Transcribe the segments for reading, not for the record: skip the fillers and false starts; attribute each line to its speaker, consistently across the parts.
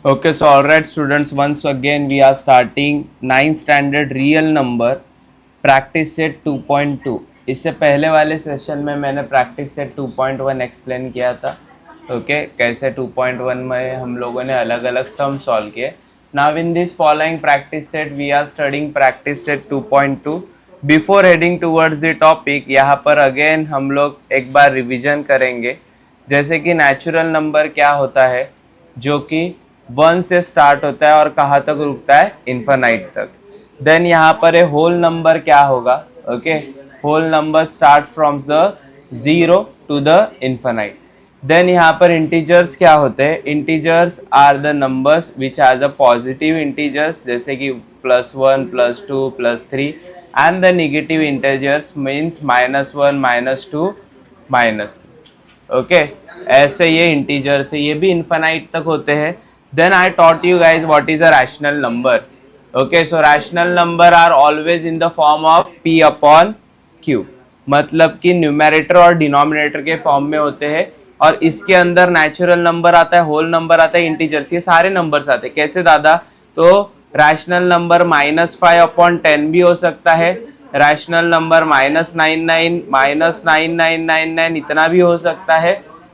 Speaker 1: Okay, so all right, students. Once again, we are starting 9th standard real number practice set 2.2. इससे पहले वाले session में मैंने practice set 2.1 explain किया था. ओके कैसे 2.1 में हम लोगों ने अलग अलग सम सॉल्व किए. Now in this following practice set we are studying practice set 2.2. Before heading towards the topic, यहाँ पर अगेन हम लोग एक बार रिविजन करेंगे. जैसे कि नेचुरल नंबर क्या होता है, जो कि 1 से स्टार्ट होता है और कहाँ तक रुकता है, इन्फानाइट तक. देन यहाँ पर है होल नंबर क्या होगा. Okay, whole number start from the 0 to the infinite. Then यहाँ पर इंटीजर्स क्या होते हैं. Integers are the numbers which has a positive integers, जैसे कि +1 +2 +3, and the negative integers means -1 -2 -3. Okay, ऐसे ये इंटीजर्स है, ये भी इन्फानाइट तक होते हैं. Then I taught you guys what is a rational number. Okay, so rational number are always in the form of p upon q. मतलब कि न्यूमरेटर और डिनोमिनेटर के फॉर्म में होते हैं. और इसके अंदर नेचुरल नंबर आता है, होल नंबर आता है, इंटीजर्स, ये सारे नंबर्स आते हैं. कैसे दादा? तो रैशनल नंबर -5 अपॉन 10 भी हो सकता है. रैशनल नंबर -99 -9999 इतना भी हो सकता है.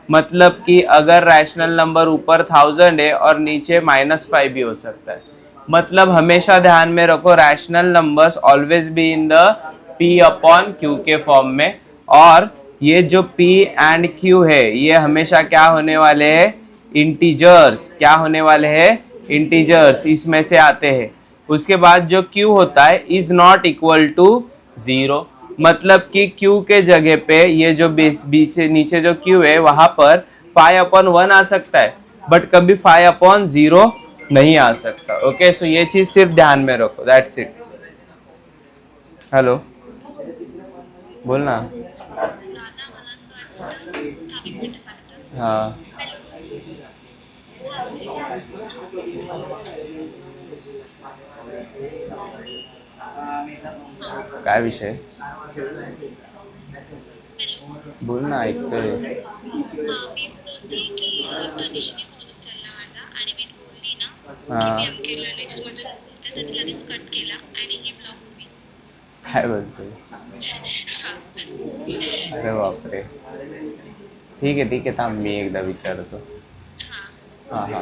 Speaker 1: मतलब कि अगर रैशनल नंबर ऊपर 1000 है और नीचे -5 भी हो सकता है. मतलब हमेशा ध्यान में रखो, rational numbers always be in the p upon q के फॉर्म में. और ये जो p एंड q है, ये हमेशा क्या होने वाले हैं, इंटीजर्स. क्या होने वाले हैं, इंटीजर्स, इसमें से आते हैं. उसके बाद जो q होता है इज नॉट इक्वल टू 0. मतलब कि q के जगह पे ये जो बीच नीचे जो q है वहां पर 5/1 आ सकता है, बट कभी 5/0 नहीं आ सकता. ओके, सो ये चीज सिर्फ ध्यान में रखो. That's it. हेलो, बोलना. हाँ, काय विषय, बोलना, ऐकतोय.
Speaker 2: मी बोलते की तनिषने कॉल उचलला माझा आणि मी बोलली ना की
Speaker 1: हा,
Speaker 2: मी अमकेला नेक्स्ट मधून बोलते, त्यांनी लगेच कट केला आणि ही ब्लॉक मी.
Speaker 1: काय बोलतोय. अरे बापरे. ठीक आहे थांब, मी एकदा विचारतो. हा हा.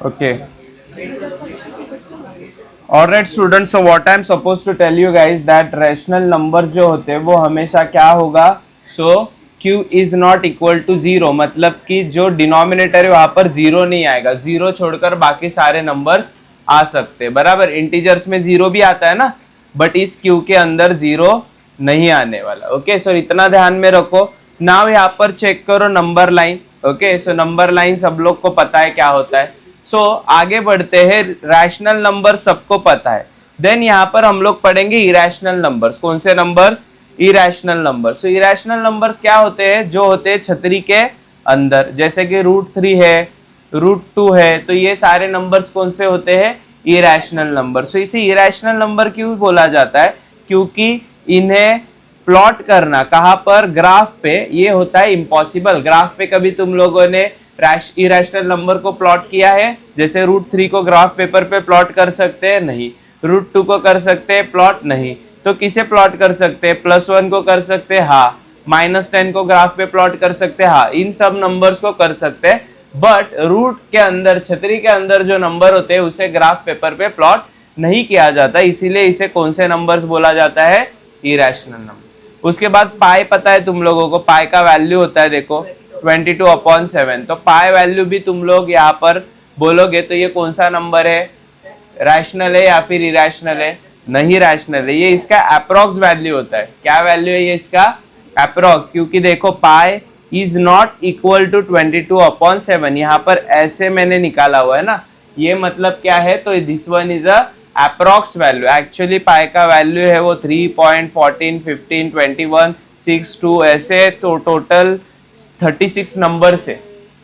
Speaker 1: Okay. Alright students, so what I am supposed to tell you guys that rational numbers जो होते हैं वो हमेशा क्या होगा, so q is not equal to 0, मतलब कि जो डिनोमिनेटर है वहां पर 0 नहीं आएगा, 0 छोड़कर बाकी सारे नंबर्स आ सकते हैं, बराबर। इंटीजर्स में 0 भी आता है ना, बट इस q के अंदर 0 नहीं आने वाला। ओके, सो इतना ध्यान में रखो। नाउ यहाँ पर चेक करो number line. Okay, so number line सब लोग को पता है क्या होता है। सो आगे बढ़ते हैं, रैशनल नंबर सबको पता है। देन यहाँ पर हम लोग पढ़ेंगे इरेशनल नंबर्स। कौन से numbers? Irrational numbers. So irrational numbers क्या होते हैं? जो होते हैं छतरी के अंदर, जैसे कि √3 है, √2 है, तो ये सारे नंबर्स कौन से होते हैं? Irrational number. सो इसे इरेशनल नंबर क्यों बोला जाता है? क्योंकि इन्हें प्लॉट करना कहाँ पर? ग्राफ पे, ये होता है इम्पॉसिबल। ग्राफ पे कभी तुम लोगों ने इरेशनल नंबर को प्लॉट किया है? जैसे √3 को ग्राफ पेपर पे प्लॉट कर सकते हैं? नहीं। √2 को कर सकते हैं प्लॉट? नहीं। तो किसे प्लॉट कर सकते हैं? +1 को कर सकते हैं, हाँ। -10 को ग्राफ पे प्लॉट कर सकते हैं, हाँ। इन सब नंबर्स को कर सकते हैं, बट रूट के अंदर, छतरी के अंदर जो नंबर होते हैं उसे ग्राफ पेपर पे प्लॉट नहीं किया जाता, इसीलिए इसे कौन से नंबर्स बोला जाता है? Irrational number. उसके बाद पाई पता है तुम लोगों को, पाई का वैल्यू होता है, देखो 22/7। तो पाई वैल्यू भी तुम लोग यहाँ पर बोलोगे तो ये कौन सा नंबर है? रैशनल है या फिर इरेशनल है? नहीं रैशनल है, ये इसका अप्रॉक्स वैल्यू होता है। क्या वैल्यू है ये इसका? अप्रॉक्स, क्योंकि देखो pi is not equal to 22/7, यहाँ पर ऐसे मैंने निकाला हुआ है ना, ये मतलब क्या है? तो this one is a approx value. Actually pi का वैल्यू है वो 3.14, 15, 21, 6, 2 ऐसे, तो टोटल 36 नंबर से,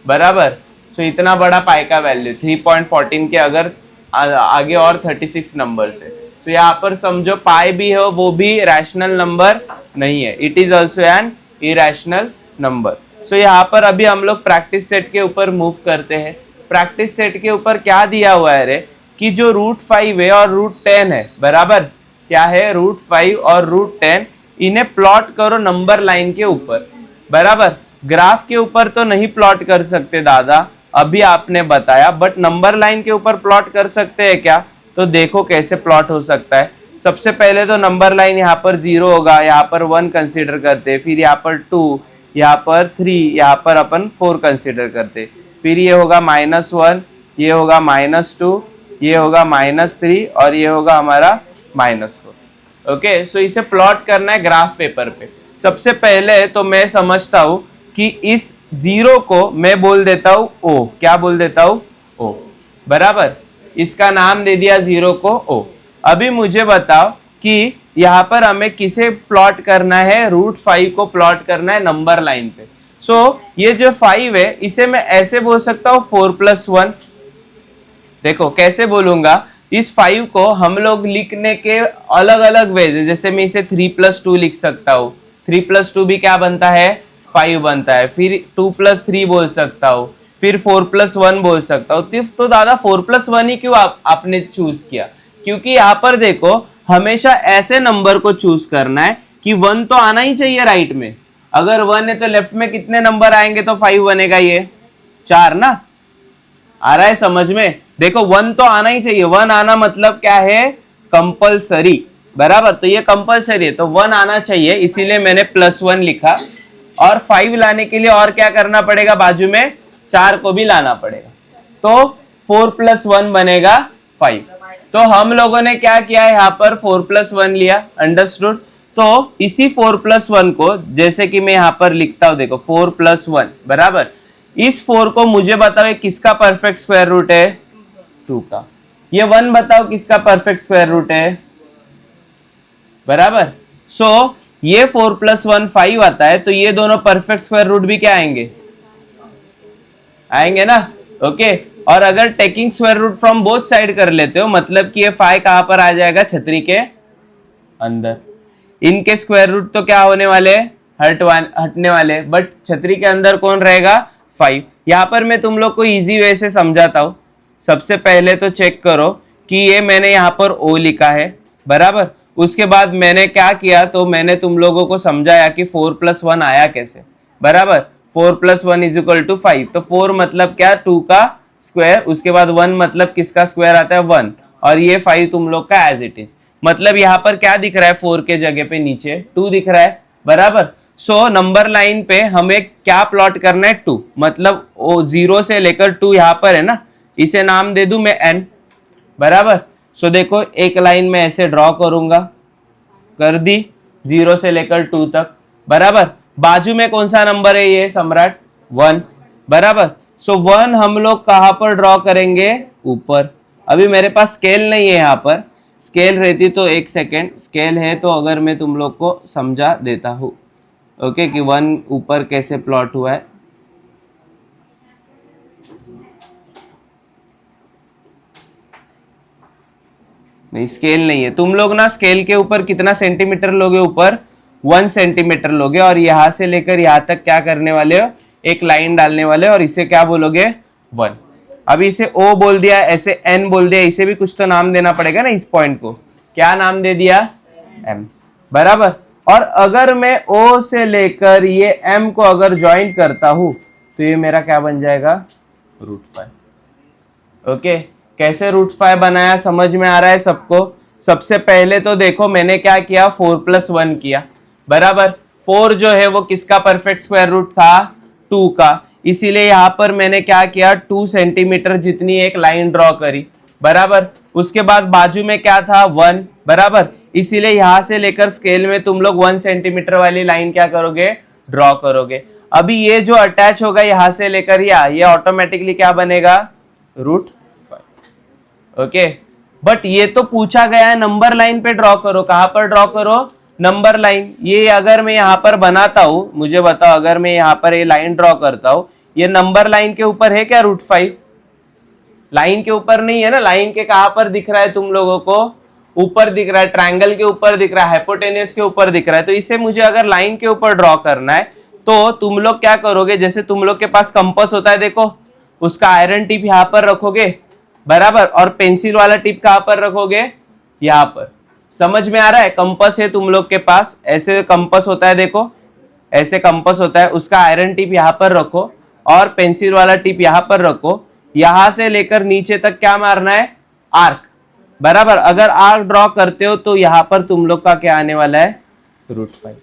Speaker 1: बराबर। सो इतना बड़ा पाई का वैल्यू 3.14 के अगर आगे और 36 नंबर से, तो यहाँ पर समझो पाई भी है वो भी रैशनल नंबर नहीं है, it is also an irrational number. So यहाँ पर अभी हम लोग प्रैक्टिस सेट के ऊपर मूव करते हैं। प्रैक्टिस सेट के ऊपर क्या दिया हुआ है रे? कि जो √5 है और √10 है, बराबर, क्या है? √5 और √10, इन्हें प्लॉट करो नंबर लाइन के ऊपर, बराबर। ग्राफ के ऊपर तो नहीं प्लॉट कर सकते दादा, अभी आपने बताया, बट नंबर लाइन के ऊपर प्लॉट कर सकते हैं क्या? तो देखो कैसे प्लॉट हो सकता है। सबसे पहले तो नंबर लाइन यहाँ पर 0 होगा, यहाँ पर 1 कंसीडर करते, फिर यहाँ पर 2, यहाँ पर 3, यहाँ पर अपन 4 कंसीडर करते, फिर ये होगा -1, ये होगा -2, ये होगा -3 और ये होगा हमारा -4। ओके, सो इसे प्लॉट करना है ग्राफ पेपर पे। सबसे पहले तो मैं समझता हूं कि इस 0 को मैं बोल देता हूं O। क्या बोल देता हूं? O, बराबर। इसका नाम दे दिया 0 को O। अभी मुझे बताओ कि यहाँ पर हमें किसे प्लॉट करना है? √5 को प्लॉट करना है नंबर लाइन पे। सो ये जो 5 है इसे मैं ऐसे बोल सकता हूँ 4+1। देखो कैसे बोलूंगा, इस 5 को हम लोग लिखने के अलग अलग वेज है। जैसे मैं इसे 3+2 लिख सकता हूँ, 3+2 भी क्या बनता है? 5 बनता है। फिर 2+3 बोल सकता हूँ, फिर 4+1 बोल सकता हूँ। तो दादा 4+1 ही क्यों आपने चूज किया? क्योंकि यहाँ पर देखो हमेशा ऐसे नंबर को चूज करना है कि 1 तो आना ही चाहिए राइट में। अगर 1 है तो लेफ्ट में कितने नंबर आएंगे तो 5 बनेगा, ये 4 ना। आ रहा है समझ में? देखो 1 तो आना ही चाहिए, 1 आना मतलब क्या है? कंपलसरी, बराबर। तो ये कंपलसरी है तो 1 आना चाहिए, इसीलिए मैंने +1 लिखा। और 5 लाने के लिए और क्या करना पड़ेगा? बाजू में 4 को भी लाना पड़ेगा, तो 4+1 बनेगा 5। तो हम लोगों ने क्या किया है, यहाँ पर 4+1 लिया, अंडरस्टूड। तो इसी 4+1 को जैसे कि मैं यहाँ पर लिखता हूं, देखो 4+1 बराबर, इस 4 को मुझे बताओ किसका परफेक्ट स्क्वायर रूट है? 2 का। ये 1 बताओ किसका परफेक्ट स्क्वायर रूट है? बराबर। सो ये 4+1 5 आता है, तो ये दोनों परफेक्ट स्क्वायर रूट भी क्या आएंगे? आएंगे ना। ओके। और अगर taking square root from both side कर लेते हो, मतलब कि ये 5 कहां पर आ जाएगा? छतरी के अंदर। इनके स्क्वायर रूट तो क्या होने वाले? हटने वाले, बट छतरी के अंदर कौन रहेगा? 5। यहां पर मैं तुम लोग को इजी वे से समझाता हूं। सबसे पहले तो चेक करो कि ये मैंने यहाँ पर O लिखा है, बराबर। उसके बाद मैंने क्या किया, तो मैंने तुम लोगों को समझाया कि 4+1 आया कैसे, बराबर। 4+1 = 5। तो 4 मतलब क्या? 2 का स्क्वायर, उसके बाद 1 मतलब किसका स्क्वायर आता है? 1। और ये 5 तुम लोग का एज इट इज। मतलब यहाँ पर क्या दिख रहा है? 4 के जगह पे नीचे 2 दिख रहा है, बराबर। सो नंबर लाइन पे हमें क्या प्लॉट करना है? 2। मतलब 0 से लेकर 2 यहाँ पर है ना, इसे नाम दे दूं मैं n, बराबर। सो देखो एक लाइन में ऐसे ड्रॉ करूंगा, कर दी 0 से लेकर 2 तक, बराबर। बाजू में कौन सा नंबर है? ये सम्राट 1, बराबर। सो 1 हम लोग कहां पर ड्रॉ करेंगे? ऊपर। अभी मेरे पास स्केल नहीं है, यहाँ पर स्केल रहती तो एक सेकेंड, स्केल है तो अगर मैं तुम लोग को समझा देता हूं, ओके, कि 1 ऊपर कैसे प्लॉट हुआ है। नहीं, स्केल नहीं है। तुम लोग ना स्केल के ऊपर कितना सेंटीमीटर लोगे? ऊपर 1 सेंटीमीटर लोगे, और यहां से लेकर यहां तक क्या करने वाले हो? एक लाइन डालने वाले हो, और इसे क्या बोलोगे? 1। अभी इसे O बोल दिया, ऐसे N बोल दिया, इसे भी कुछ तो नाम देना पड़ेगा ना। इस पॉइंट को क्या नाम दे दिया? M, बराबर। और अगर मैं O से लेकर ये M को अगर ज्वाइन करता हूं, तो ये मेरा क्या बन जाएगा? √5। ओके। कैसे √5 बनाया, समझ में आ रहा है सबको? सबसे पहले तो देखो मैंने क्या किया, 4+1 किया, बराबर। 4 जो है वो किसका परफेक्ट स्क्वायर रूट था? 2 का। इसीलिए यहां पर मैंने क्या किया, 2 सेंटीमीटर जितनी एक लाइन ड्रॉ करी, बराबर। उसके बाद बाजू में क्या था? 1, बराबर। इसीलिए यहां से लेकर स्केल में तुम लोग 1 सेंटीमीटर वाली लाइन क्या करोगे? ड्रॉ करोगे। अभी ये जो अटैच होगा यहां से लेकर ये ऑटोमेटिकली क्या बनेगा? √5। ओके। बट ये तो पूछा गया है नंबर लाइन पे ड्रॉ करो। कहां पर ड्रॉ करो? Number line. ये अगर मैं यहां पर बनाता हूं, मुझे बताओ, अगर मैं यहां पर ये लाइन ड्रॉ करता हूं, ये नंबर लाइन के ऊपर है क्या √5? लाइन के ऊपर नहीं है ना। लाइन के कहां पर दिख रहा है तुम लोगों को? ऊपर दिख रहा है, ट्रायंगल के ऊपर दिख रहा है, हाइपोटेन्यूस के ऊपर दिख रहा है। तो इसे मुझे अगर लाइन के ऊपर ड्रॉ करना है, तो तुम लोग क्या करोगे? जैसे तुम लोग के पास कंपास होता है, देखो उसका आयरन टिप यहां पर रखोगे, बराबर। और पेंसिल वाला टिप कहां पर रखोगे? यहां पर। समझ में आ रहा है? कंपास है तुम लोग के पास, ऐसे कंपास होता है, देखो ऐसे कंपास होता है, उसका आयरन टिप यहां पर रखो और पेंसिल वाला टिप यहां पर रखो। यहां से लेकर नीचे तक क्या मारना है? आर्क, बराबर। अगर आर्क ड्रॉ करते हो तो यहां पर तुम लोग का क्या आने वाला है? √5।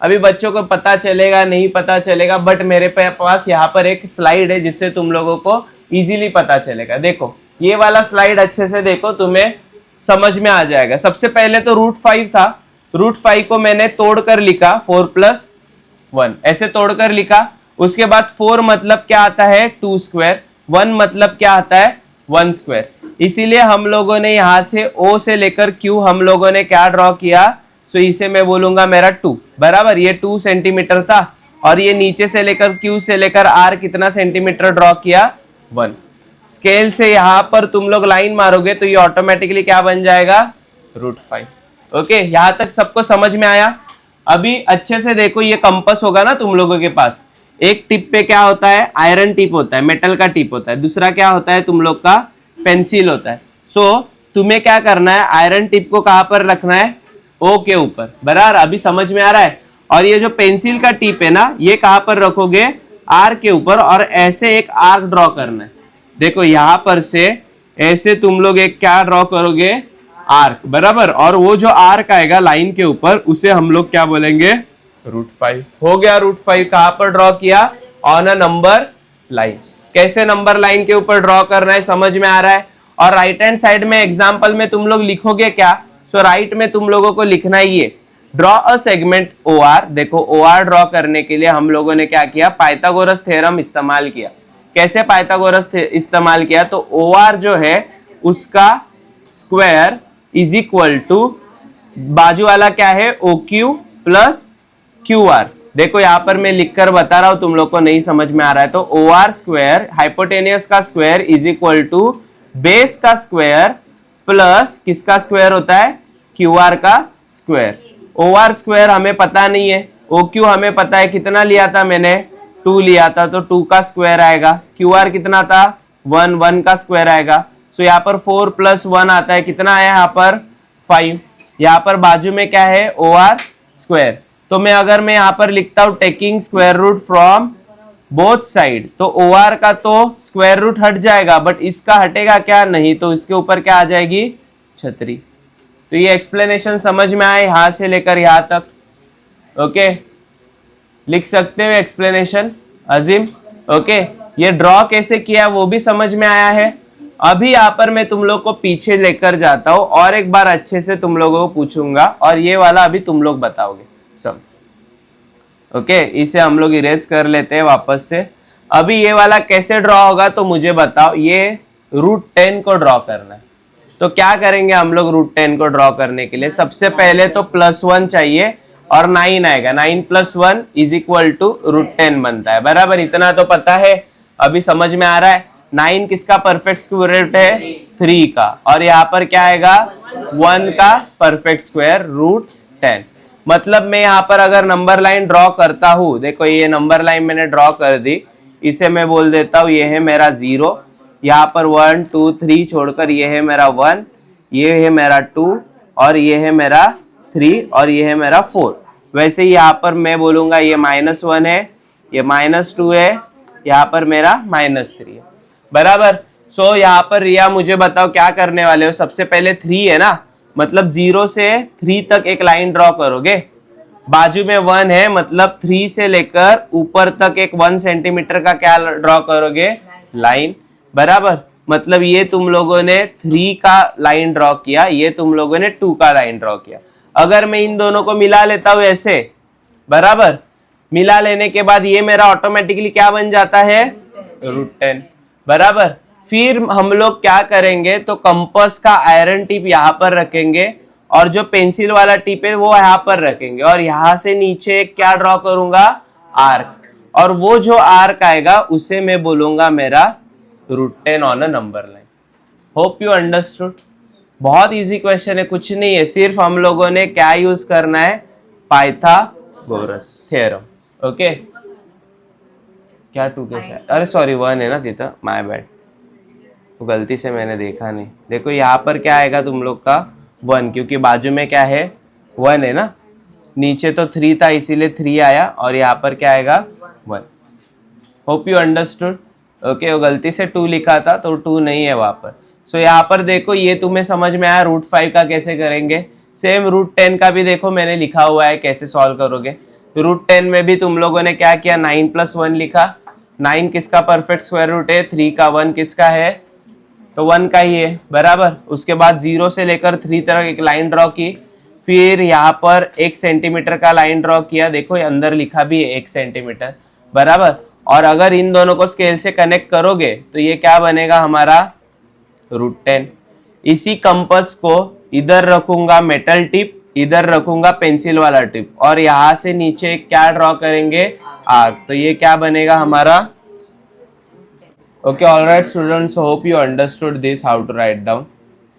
Speaker 1: अभी बच्चों को पता चलेगा नहीं पता चलेगा, बट मेरे पास यहाँ पर एक स्लाइड है जिससे तुम लोगों को इजीली पता चलेगा। देखो ये वाला स्लाइड अच्छे से देखो, तुम्हें समझ में आ जाएगा। सबसे पहले तो √5 था, √5 को मैंने तोड़कर लिखा 4+1, ऐसे तोड़कर लिखा। उसके बाद 4 मतलब क्या आता है? 2 स्क्वायर। 1 मतलब क्या आता है? 1 स्क्वायर। इसीलिए हम लोगों ने यहां से O से लेकर Q हम लोगों ने क्या ड्रॉ किया? सो इसे मैं बोलूंगा मेरा 2, बराबर। ये 2 सेंटीमीटर था, और ये नीचे से लेकर Q से लेकर R कितना सेंटीमीटर ड्रॉ किया? 1। स्केल से यहां पर तुम लोग लाइन मारोगे तो ये ऑटोमेटिकली क्या बन जाएगा? √5। ओके, यहां तक सबको समझ में आया? अभी अच्छे से देखो, ये कंपास होगा ना तुम लोगों के पास, एक टिप पे क्या होता है, आयरन टिप होता है, मेटल का टिप होता है, दूसरा क्या होता है तुम लोग का पेंसिल होता है। सो तुम्हें क्या करना है, आयरन टिप को कहां पर रखना है, ओ के ऊपर, बराबर, अभी समझ में आ रहा है। और ये जो पेंसिल का टिप है ना, ये कहां पर रखोगे, आर के ऊपर, और ऐसे एक आर्क ड्रॉ करना है। देखो यहां पर से ऐसे तुम लोग एक क्या ड्रॉ करोगे, आर्क, बराबर, और वो जो आर्क आएगा लाइन के ऊपर उसे हम लोग क्या बोलेंगे, √5। हो गया, √5 कहां पर ड्रॉ किया, ऑन अ नंबर लाइन। कैसे नंबर लाइन के ऊपर ड्रॉ करना है समझ में आ रहा है। और राइट हैंड साइड में एग्जांपल में तुम लोग लिखोगे क्या, सो राइट में तुम लोगों को लिखना ही है, draw a segment O R. देखो ओ आर ड्रॉ करने के लिए हम लोगों ने क्या किया, पाइथागोरस थ्योरम इस्तेमाल किया। कैसे पाइथागोरस इस्तेमाल किया, तो ओ आर जो है उसका स्क्वायर इज इक्वल टू बाजू वाला क्या है, O Q plus Q R. देखो यहां पर मैं लिखकर बता रहा हूं, तुम लोग को नहीं समझ में आ रहा है तो ओ आर स्क्वायर, हाइपोटेनियस का square is equal to base का स्क्वायर प्लस किसका स्क्वायर होता है, क्यू आर का स्क्वायर। ओ आर स्क्वायर हमें पता नहीं है, ओ क्यू हमें पता है, कितना लिया था मैंने, 2 लिया था, तो 2 का स्क्वायर आएगा। क्यू आर कितना था, 1 का स्क्वायर आएगा। सो यहाँ पर 4 + 1 आता है, कितना आया यहाँ पर 5। यहाँ पर बाजू में क्या है, ओ आर स्क्वायर। तो मैं अगर मैं यहाँ पर लिखता हूं taking square root from both side, तो ओ आर का तो स्क्वायर रूट हट जाएगा, बट इसका हटेगा क्या, नहीं, तो इसके ऊपर क्या आ जाएगी, छतरी। तो ये एक्सप्लेनेशन समझ में आए यहां से लेकर यहां तक, ओके, लिख सकते हो एक्सप्लेनेशन अजीम, ओके। ये ड्रॉ कैसे किया वो भी समझ में आया है। अभी यहाँ पर मैं तुम लोग को पीछे लेकर जाता हूं और एक बार अच्छे से तुम लोगों को पूछूंगा, और ये वाला अभी तुम लोग बताओगे सब, ओके। इसे हम लोग इरेज कर लेते हैं वापस से। अभी ये वाला कैसे ड्रॉ होगा तो मुझे बताओ, ये √10 को ड्रॉ करना है। तो क्या करेंगे हम लोग √10 को ड्रॉ करने के लिए, सबसे पहले तो +1 चाहिए और 9 आएगा, 9 + 1 = √10 बनता है, बराबर, इतना तो पता है, अभी समझ में आ रहा है। 9 किसका परफेक्ट स्क्वायर रूट है, 3 का, और यहाँ पर क्या आएगा, 1 का परफेक्ट स्क्वायर √10। मतलब मैं यहाँ पर अगर नंबर लाइन ड्रॉ करता हूँ, देखो ये नंबर लाइन मैंने ड्रॉ कर दी, इसे मैं बोल देता हूँ ये है मेरा 0, यहाँ पर 1 2 3 छोड़कर ये है मेरा 1, ये है मेरा 2, और ये है मेरा 3, और ये है मेरा 4। वैसे ही यहाँ पर मैं बोलूंगा ये -1 है, ये -2 है, यहाँ पर मेरा -3 है, बराबर। सो यहाँ पर रिया मुझे बताओ क्या करने वाले हो, सबसे पहले 3 है ना, मतलब 0 से 3 तक एक लाइन ड्रॉ करोगे, बाजू में 1 है, मतलब 3 से लेकर ऊपर तक एक 1 सेंटीमीटर का क्या ड्रॉ करोगे, लाइन, बराबर। मतलब ये तुम लोगों ने 3 का लाइन ड्रॉ किया, ये तुम लोगों ने 2 का लाइन ड्रॉ किया। अगर मैं इन दोनों को मिला लेता हूं ऐसे, बराबर, मिला लेने के बाद ये मेरा ऑटोमेटिकली क्या बन जाता है, √10, बराबर। फिर हम लोग क्या करेंगे, तो कंपास का आयरन टिप यहाँ पर रखेंगे और जो पेंसिल वाला टिप है वो यहाँ पर रखेंगे, और यहाँ से नीचे क्या ड्रॉ करूंगा, आर्क, और वो जो आर्क आएगा उसे मैं बोलूंगा मेरा √10 on a number line. Hope you understood. बहुत इजी क्वेश्चन है, कुछ नहीं है, सिर्फ हम लोगों ने क्या यूज करना है, पाइथागोरस थ्योरम, ओके। क्या 2 कैसा है, अरे सॉरी 1 है ना तिथं, माय बैड, तो गलती से मैंने देखा नहीं। देखो यहाँ पर क्या आएगा तुम लोग का 1, क्योंकि बाजू में क्या है, 1 है ना, नीचे तो 3 था इसीलिए 3 आया, और यहाँ पर क्या आएगा 1। Hope you understood, okay. वो गलती से 2 लिखा था तो 2 नहीं है वहां पर। सो यहाँ पर देखो ये तुम्हें समझ में आया, √5 का कैसे करेंगे। सेम √10 का भी देखो मैंने लिखा हुआ है, कैसे सॉल्व करोगे। √10 में भी तुम लोगों ने क्या किया, 9 + 1 लिखा, 9 किसका परफेक्ट स्क्वायर रूट है, 3 का, 1 किसका है, तो 1 का ही है, बराबर। उसके बाद 0 से लेकर 3 तक एक लाइन ड्रॉ की, फिर यहाँ पर 1 सेंटीमीटर का लाइन ड्रॉ किया, देखो अंदर लिखा भी है 1 सेंटीमीटर, बराबर। और अगर इन दोनों को स्केल से कनेक्ट करोगे तो ये क्या बनेगा हमारा, √10। इसी कंपास को इधर रखूंगा मेटल टिप, इधर रखूंगा पेंसिल वाला टिप, और यहां से नीचे क्या ड्रॉ करेंगे, आर्क, तो ये क्या बनेगा हमारा, okay. Alright students, hope you understood this, how to write down,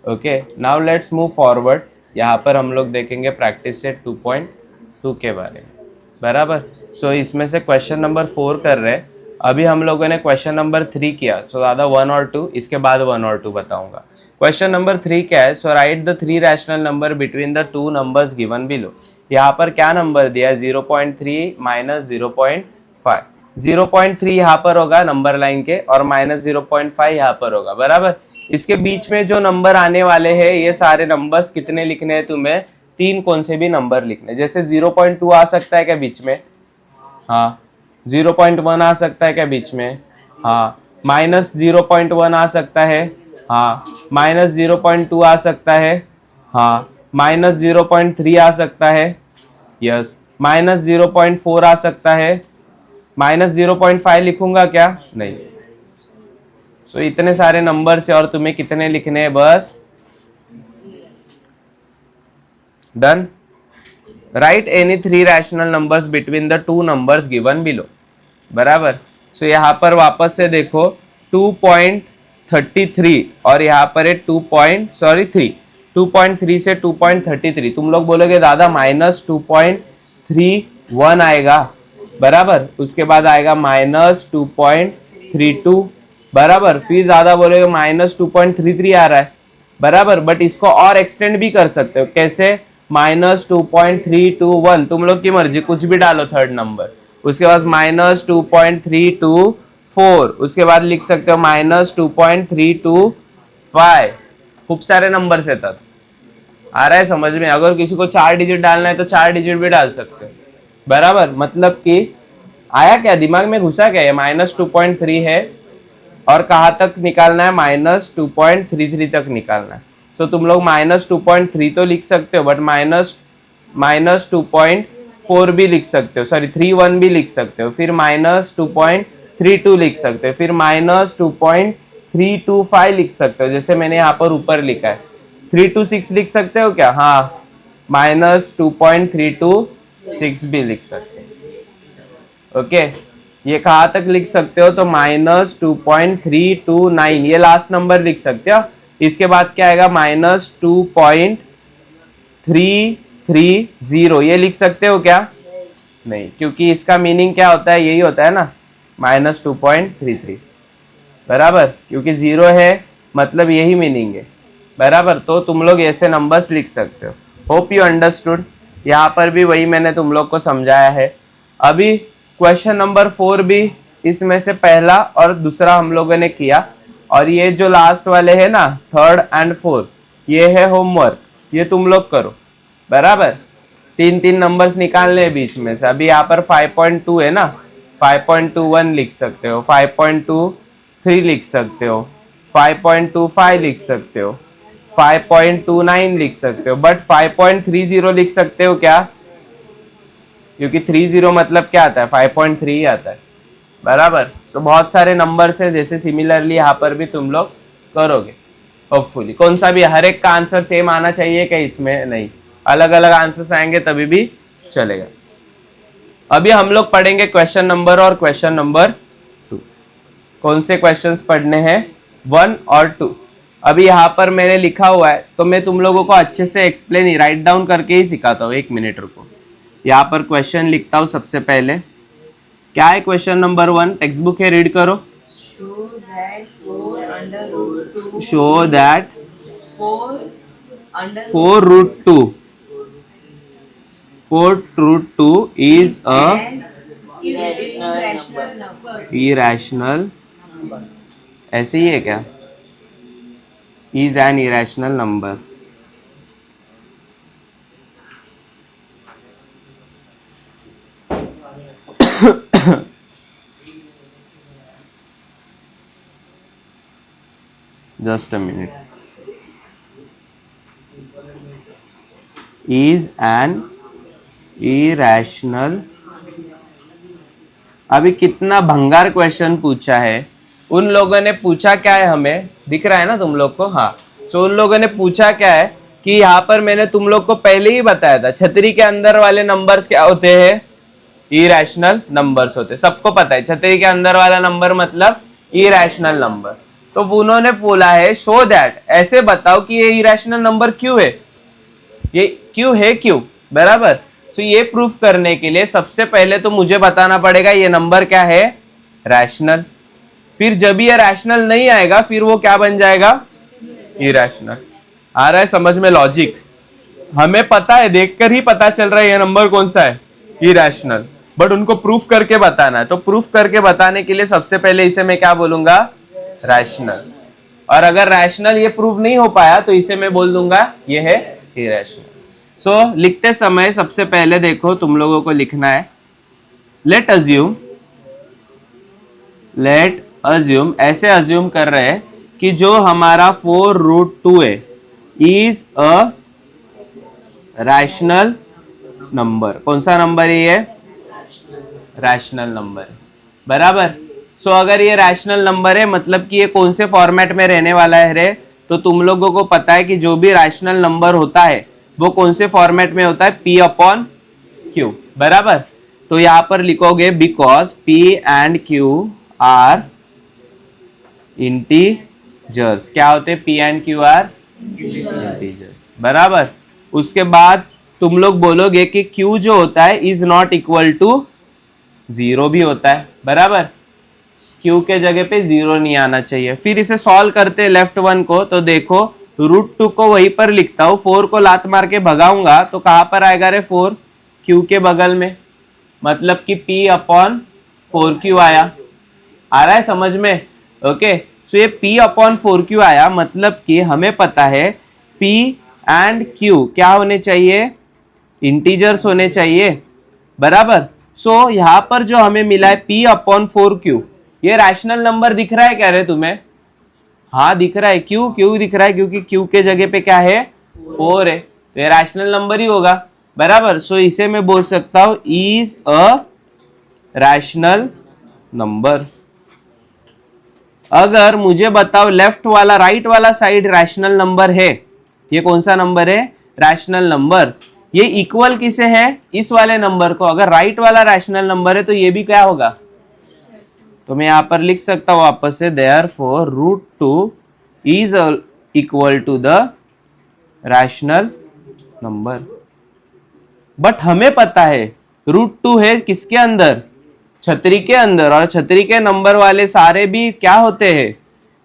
Speaker 1: okay. Now let's move forward. यहाँ पर हम लोग देखेंगे प्रैक्टिस सेट 2.2 के बारे में। बराबर। सो इसमें से क्वेश्चन नंबर 4 कर रहे हैं। अभी हम लोगों ने क्वेश्चन नंबर 3 किया, सो दादा 1 और 2, इसके बाद 1 और 2 बताऊंगा। क्वेश्चन नंबर 3 क्या है? So write the 3 rational number between the 2 numbers given below. यहाँ पर क्या नंबर दिया है? 0.3 माइनस 0.5। 0.3 यहाँ पर होगा नंबर लाइन के, और माइनस 0.5 यहाँ पर होगा, बराबर। इसके बीच में जो नंबर आने वाले हैं, ये सारे नंबर्स कितने लिखने हैं तुम्हें? 3 कौन से भी नंबर लिखने। जैसे 0.2 आ सकता है क्या बीच में? हाँ। 0.1 आ सकता है क्या बीच में? हाँ। माइनस 0.1 आ सकता है? हाँ। माइनस 0.2 आ सकता है? हाँ। माइनस 0.3 आ सकता है? यस। माइनस 0.4 आ सकता है? माइनस 0.5 लिखूंगा क्या? नहीं। सो इतने सारे नंबर से, और तुम्हें कितने लिखने हैं? बस done. Right any 3 rational numbers between the 2 numbers given below, बराबर। सो यहाँ पर वापस से देखो 2.33 और यहाँ पर है 2.3 से 2.33। तुम लोग बोलोगे दादा माइनस 2.31 आएगा, बराबर। उसके बाद आएगा माइनस 2.32, बराबर। फिर दादा बोलोगे माइनस 2.33 आ रहा है, बराबर। बट इसको और एक्सटेंड भी कर सकते हो। कैसे? माइनस 2.321, तुम लोग की मर्जी, कुछ भी डालो थर्ड नंबर। उसके बाद माइनस 2.324, उसके बाद लिख सकते हो माइनस 2.325। खूब सारे नंबर से तक आ रहा है समझ में? अगर किसी को 4 डिजिट डालना है तो 4 डिजिट भी डाल सकते हो, बराबर। मतलब कि आया क्या दिमाग में? घुसा क्या? ये माइनस 2.3 है, और कहाँ तक निकालना है? माइनस 2.33 तक निकालना है। सो तुम लोग माइनस 2.3 तो लिख सकते हो, बट माइनस 2.4 भी लिख सकते हो, सॉरी 3.1 भी लिख सकते हो। फिर माइनस 2.32 लिख सकते हो, फिर माइनस 2.325 लिख सकते हो, जैसे मैंने यहाँ पर ऊपर लिखा है। 326 लिख सकते हो क्या? हाँ। माइनस 2.326 भी लिख सकते हो। ओके। ये कहाँ तक लिख सकते हो? तो माइनस 2.329, ये लास्ट नंबर लिख सकते हो। इसके बाद क्या आएगा? माइनस 2.330, ये लिख सकते हो क्या? नहीं, क्योंकि इसका मीनिंग क्या होता है? यही होता है ना, माइनस 2.33, बराबर। क्योंकि 0 है मतलब यही मीनिंग है, बराबर। तो तुम लोग ऐसे नंबर्स लिख सकते हो। Hope you understood. यहाँ पर भी वही मैंने तुम लोग को समझाया है। अभी क्वेश्चन नंबर 4 भी इसमें से पहला और दूसरा हम लोगों ने किया, और ये जो लास्ट वाले है ना, 3rd and 4th, ये है होमवर्क, ये तुम लोग करो, बराबर। 3 नंबर्स निकालने हैं बीच में से। अभी यहाँ पर 5.2 है ना, 5.21 लिख सकते हो, 5.23 लिख सकते हो, 5.25 लिख सकते हो, 5.29 लिख सकते हो, बट 5.30 लिख सकते हो क्या? क्योंकि 30 मतलब क्या आता है? 5.3 ही आता है, बराबर। तो बहुत सारे नंबर से, जैसे सिमिलरली यहाँ पर भी तुम लोग करोगे होपफुली। कौन सा भी, हर एक का आंसर सेम आना चाहिए क्या? इसमें नहीं, अलग अलग आंसर्स आएंगे तभी भी चलेगा। अभी हम लोग पढ़ेंगे क्वेश्चन नंबर और क्वेश्चन नंबर 2। कौन से क्वेश्चंस पढ़ने हैं? 1 और 2। अभी यहाँ पर मैंने लिखा हुआ है, तो मैं तुम लोगों को अच्छे से एक्सप्लेन राइट डाउन करके ही सिखाता हूँ। 1 मिनट रुको। यहाँ पर क्वेश्चन लिखता हूँ सबसे पहले। क्या है क्वेश्चन नंबर 1? टेक्स्ट बुक है, रीड करो। Show that 4√2 is a irrational, ऐसे ही है क्या? is an irrational number. Just a minute. Is an irrational, अभी कितना भंगार क्वेश्चन पूछा है। उन लोगों ने पूछा क्या है, हमें दिख रहा है ना तुम लोग को? हाँ। तो उन लोगों ने पूछा क्या है कि यहाँ पर मैंने तुम लोग को पहले ही बताया था, छतरी के अंदर वाले नंबर्स क्या होते हैं? इरैशनल नंबर्स होते हैं। सबको पता है छतरी के अंदर वाला नंबर मतलब इरैशनल नंबर। तो उन्होंने बोला है शो दैट, ऐसे बताओ कि ये इरैशनल नंबर क्यों है, ये क्यों है, क्यों, बराबर। तो ये प्रूफ करने के लिए सबसे पहले तो मुझे बताना पड़ेगा ये नंबर क्या है, रैशनल। फिर जब ये रैशनल नहीं आएगा फिर वो क्या बन जाएगा, इरैशनल। आ रहा है समझ में लॉजिक? हमें पता है, देखकर ही पता चल रहा है ये नंबर कौन सा है, इरैशनल, बट उनको प्रूफ करके बताना है। तो प्रूफ करके बताने के लिए सबसे पहले इसे मैं क्या बोलूंगा, रैशनल। और अगर रैशनल ये प्रूफ नहीं हो पाया तो इसे मैं बोल दूंगा ये है इरैशनल। सो लिखते समय सबसे पहले देखो तुम लोगों को लिखना है, लेट अज्यूम ऐसे अज्यूम कर रहे हैं कि जो हमारा 4√2 है इज अ रैशनल नंबर। कौन सा नंबर है ये, रैशनल नंबर, बराबर। सो अगर ये रैशनल नंबर है मतलब कि ये कौन से फॉर्मेट में रहने वाला है रे, तो तुम लोगों को पता है कि जो भी रैशनल नंबर होता है वो कौन से फॉर्मेट में होता है, P/Q, बराबर। तो यहां पर लिखोगे because P and Q are integers. क्या होते हैं, P and Q are integers, बराबर। उसके बाद तुम लोग बोलोगे कि Q जो होता है इज नॉट इक्वल टू 0 भी होता है, बराबर। Q के जगह पे 0 नहीं आना चाहिए। फिर इसे सॉल्व करते हैं लेफ्ट वन को, तो देखो √2 को वहीं पर लिखता हूं, 4 को लात मार के भगाऊंगा तो कहां पर आएगा रे 4, Q के बगल में, मतलब कि P/4Q आया। आ रहा है समझ में? ओके, सो ये P/4Q आया, मतलब कि हमें पता है P एंड Q क्या होने चाहिए, इंटीजर्स होने चाहिए, बराबर। सो यहां पर जो हमें मिला है P/4Q, ये रैशनल नंबर दिख रहा है क्या रे तुम्हें? हाँ दिख रहा है। क्यों दिख रहा है? क्योंकि Q के जगह पे क्या है, 4 है, तो ये रैशनल नंबर ही होगा, बराबर। सो इसे मैं बोल सकता हूं इज अ रैशनल नंबर। अगर मुझे बताओ लेफ्ट वाला राइट वाला साइड रैशनल नंबर है, ये कौन सा नंबर है, रैशनल नंबर। ये इक्वल किसे है, इस वाले नंबर को। अगर राइट वाला रैशनल नंबर है तो ये भी क्या होगा, तो मैं यहां पर लिख सकता हूं वापस से, therefore √2 is equal to the rational number. But हमें पता है √2 है किसके अंदर, छतरी के अंदर, और छतरी के नंबर वाले सारे भी क्या होते हैं,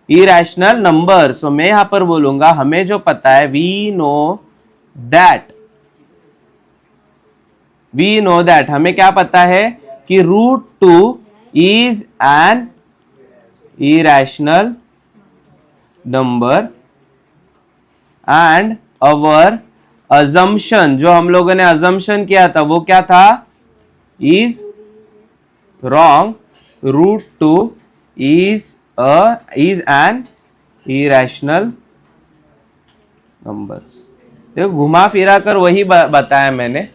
Speaker 1: इरैशनल नंबर। सो मैं यहां पर बोलूंगा हमें जो पता है, वी नो दैट हमें क्या पता है कि √2 is an irrational number and our assumption, जो हम लोगों ने अजम्पशन किया था वो क्या था, is wrong, √2 is an irrational number। देखो घुमा फिरा कर वही बताया मैंने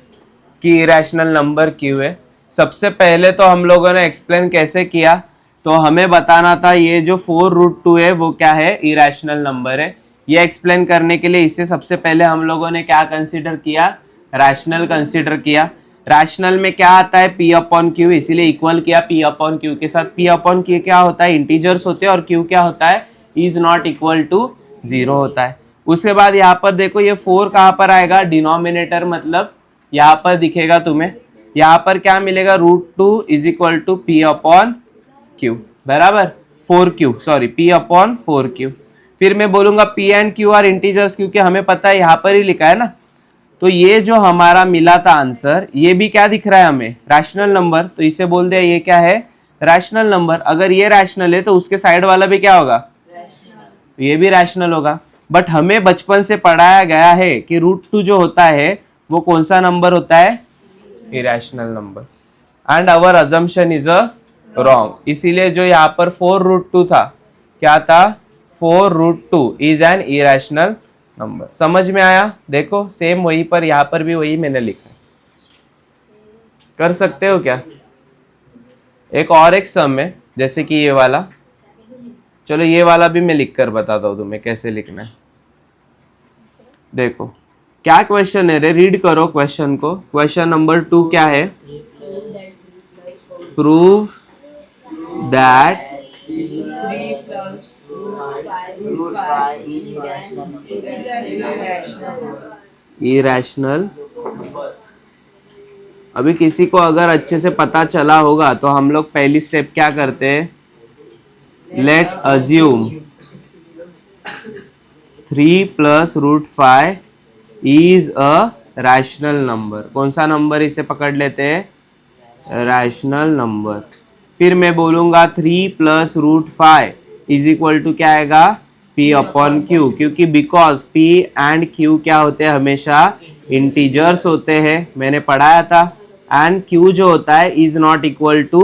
Speaker 1: कि इरेशनल नंबर क्यों है। सबसे पहले तो हम लोगों ने एक्सप्लेन कैसे किया, तो हमें बताना था ये जो 4√2 है वो क्या है, इरेशनल नंबर है। ये एक्सप्लेन करने के लिए इससे सबसे पहले हम लोगों ने क्या कंसीडर किया, रैशनल कंसीडर किया। रैशनल में क्या आता है, P/Q, इसीलिए इक्वल किया P/Q के साथ। P/Q क्या होता है, इंटीजर्स होते हैं, और Q क्या होता है, इज नॉट इक्वल टू 0 होता है। उसके बाद यहाँ पर देखो ये 4 कहाँ पर आएगा, डिनोमिनेटर, मतलब यहाँ पर दिखेगा तुम्हें, यहाँ पर क्या मिलेगा, √2 इज इक्वल टू P/Q, बराबर, 4Q, सॉरी P/4Q। फिर मैं बोलूंगा P and Q are integers, क्योंकि हमें पता है यहाँ पर ही लिखा है ना। तो ये जो हमारा मिला था आंसर, ये भी क्या दिख रहा है हमें, रैशनल नंबर, तो इसे बोल दिया ये क्या है, रैशनल नंबर। अगर ये रैशनल है तो उसके साइड वाला भी क्या होगा, तो ये भी रैशनल होगा। बट हमें बचपन से पढ़ाया गया है कि √2 जो होता है वो कौन सा नंबर होता है, irrational number, and our assumption is a wrong. इसीलिए जो यहाँ पर 4√2 था, क्या था, 4√2 इज एन इरेशनल नंबर। समझ में आया? देखो सेम वहीं पर, यहाँ पर भी वही मैंने लिखा। कर सकते हो क्या? एक सम है, जैसे कि ये वाला, चलो ये वाला भी मैं लिख कर बताता हूँ तुम्हें कैसे लिखना है। देखो क्या क्वेश्चन है रे, रीड करो क्वेश्चन को। क्वेश्चन नंबर 2 क्या है, प्रूव दैट
Speaker 3: 3 plus 5
Speaker 1: irrational अभी किसी को अगर अच्छे से पता चला होगा तो हम लोग पहली स्टेप क्या करते हैं, let assume 3 plus root 5 is a rational number. कौन सा नंबर इसे पकड़ लेते हैं, रैशनल नंबर। फिर मैं बोलूंगा 3 plus root 5 is equal to क्या आएगा, P अपॉन Q, क्योंकि बिकॉज P एंड Q क्या होते हैं, हमेशा इंटीजर्स होते हैं, मैंने पढ़ाया था। एंड Q जो होता है इज नॉट इक्वल टू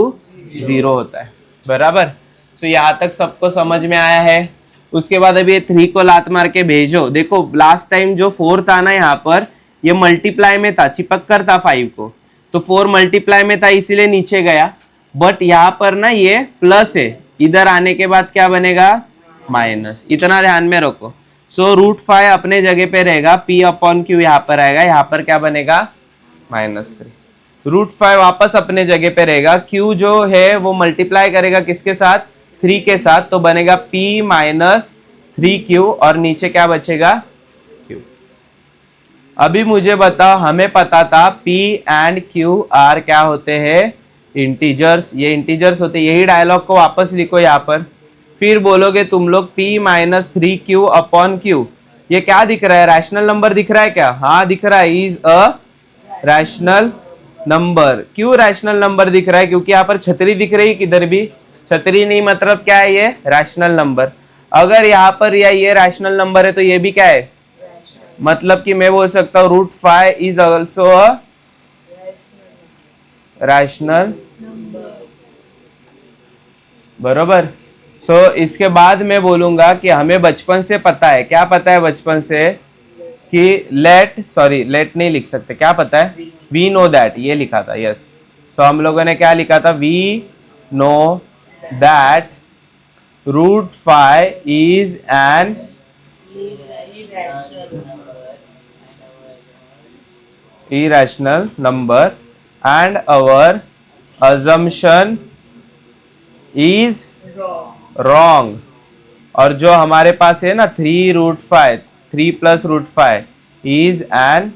Speaker 1: 0 होता है, बराबर। सो यहाँ तक सबको समझ में आया है। उसके बाद अभी ये 3 को लात मार के भेजो। देखो लास्ट टाइम जो 4 था ना, यहाँ पर ये मल्टीप्लाई में था, चिपक कर था 5 को, तो 4 मल्टीप्लाई में था इसीलिए नीचे गया। बट यहाँ पर ना ये प्लस है, इधर आने के बाद क्या बनेगा, माइनस। इतना ध्यान में रखो। सो रूट 5 अपने जगह पे रहेगा, P अपॉन Q यहाँ पर आएगा, यहाँ पर क्या बनेगा, -3। रूट 5 वापस अपने जगह पे रहेगा, Q जो है वो मल्टीप्लाई करेगा किसके साथ, 3 के साथ, तो बनेगा P माइनस 3Q और नीचे क्या बचेगा, Q। अभी मुझे बताओ, हमें पता था P एंड Q आर क्या होते हैं, इंटीजर्स। ये इंटीजर्स होते हैं। यही डायलॉग को वापस लिखो यहाँ पर। फिर बोलोगे तुम लोग P minus 3Q upon Q, ये क्या दिख रहा है, रैशनल नंबर दिख रहा है क्या, हाँ दिख रहा है, इज अ रैशनल नंबर। क्यों रैशनल नंबर दिख रहा है, क्योंकि यहाँ पर छतरी दिख रही है, किधर भी छतरी नहीं, मतलब क्या है, ये रैशनल नंबर। अगर यहाँ पर या ये रैशनल नंबर है तो ये भी क्या है, मतलब कि मैं बोल सकता हूँ root 5 is also a rational, बरोबर। सो इसके बाद मैं बोलूंगा कि हमें बचपन से पता है, क्या पता है बचपन से, कि लेट नहीं लिख सकते, क्या पता है, वी नो दैट, ये लिखा था, यस। सो हम लोगों ने क्या लिखा था, we know that root 5 is an irrational number and our assumption is wrong। और जो हमारे पास है ना 3 plus root 5 is an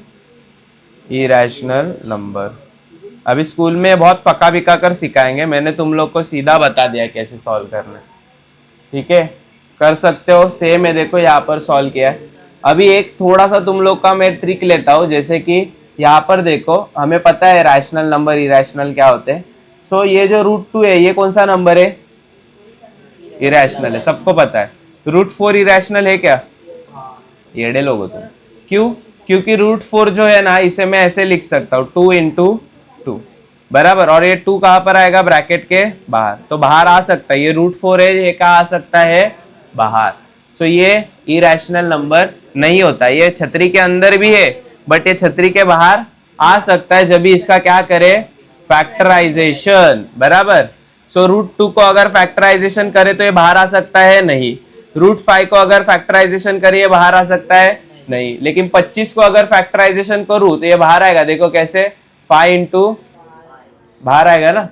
Speaker 1: irrational number. अभी स्कूल में बहुत पका पिका कर सिखाएंगे, मैंने तुम लोग को सीधा बता दिया कैसे सॉल्व करना है, ठीक है, कर सकते हो। सेम है, देखो यहाँ पर सॉल्व किया है। अभी एक थोड़ा सा तुम लोग का मैं ट्रिक लेता हूँ, जैसे कि यहाँ पर देखो, हमें पता है रैशनल नंबर इरैशनल क्या होते हैं। सो ये जो रूट 2 है, ये कौन सा नंबर है, इरैशनल है, सबको पता है। रूट 4 इरैशनल है क्या, येड़े लोग हो तुम। क्यों, क्योंकि रूट 4 जो है ना, इसे मैं ऐसे लिख सकता हूँ 2 इंटू 2, बराबर। और ये 2 कहाँ पर आएगा, ब्रैकेट के बाहर, तो बाहर आ सकता है। ये रूट 4 है, ये कहाँ आ सकता है, बाहर। सो ये इरैशनल नंबर नहीं होता। ये छतरी के अंदर भी है, बट ये छतरी के बाहर आ सकता है जब भी इसका क्या करे, फैक्टराइजेशन, बराबर। सो रूट 2 को अगर फैक्टराइजेशन करे तो ये बाहर आ सकता है, नहीं। रूट 5 को अगर फैक्टराइजेशन करे, ये बाहर आ सकता है, नहीं। लेकिन 25 को अगर फैक्टराइजेशन करूं तो ये बाहर आएगा, देखो कैसे, 5 इंटू बाहर आएगा ना,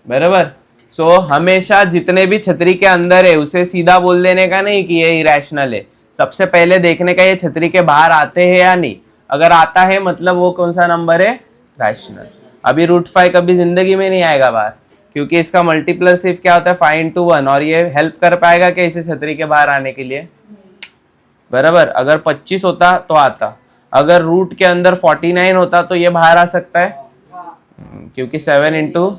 Speaker 1: बराबर। सो हमेशा जितने भी छतरी के अंदर है उसे सीधा बोल देने का नहीं कि ये इरैशनल है, सबसे पहले देखने का ये छतरी के बाहर आते हैं या नहीं। अगर आता है मतलब वो कौन सा नंबर है, रैशनल। अभी रूट 5 कभी जिंदगी में नहीं आएगा बाहर, क्योंकि इसका मल्टीप्ल सिर्फ क्या होता है, 5 इंटू 1, और ये हेल्प कर पाएगा क्या इसे छतरी के बाहर आने के लिए, बराबर। अगर 25 होता तो आता, अगर रूट के अंदर 49 होता तो ये बाहर आ सकता है, क्योंकि 7 इंटू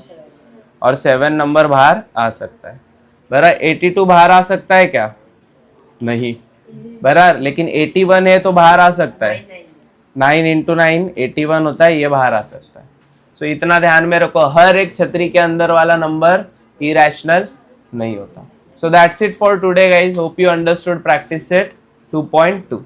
Speaker 1: और 7 नंबर बाहर आ सकता है, बराबर। 82 बाहर आ सकता है क्या, नहीं, बराबर। लेकिन 81 है तो बाहर आ सकता है, 9 इंटू 9 81 होता है, ये बाहर आ सकता है। सो इतना ध्यान में रखो, हर एक छतरी के अंदर वाला नंबर इरैशनल नहीं होता। So that's it for today guys, hope you understood practice set 2.2।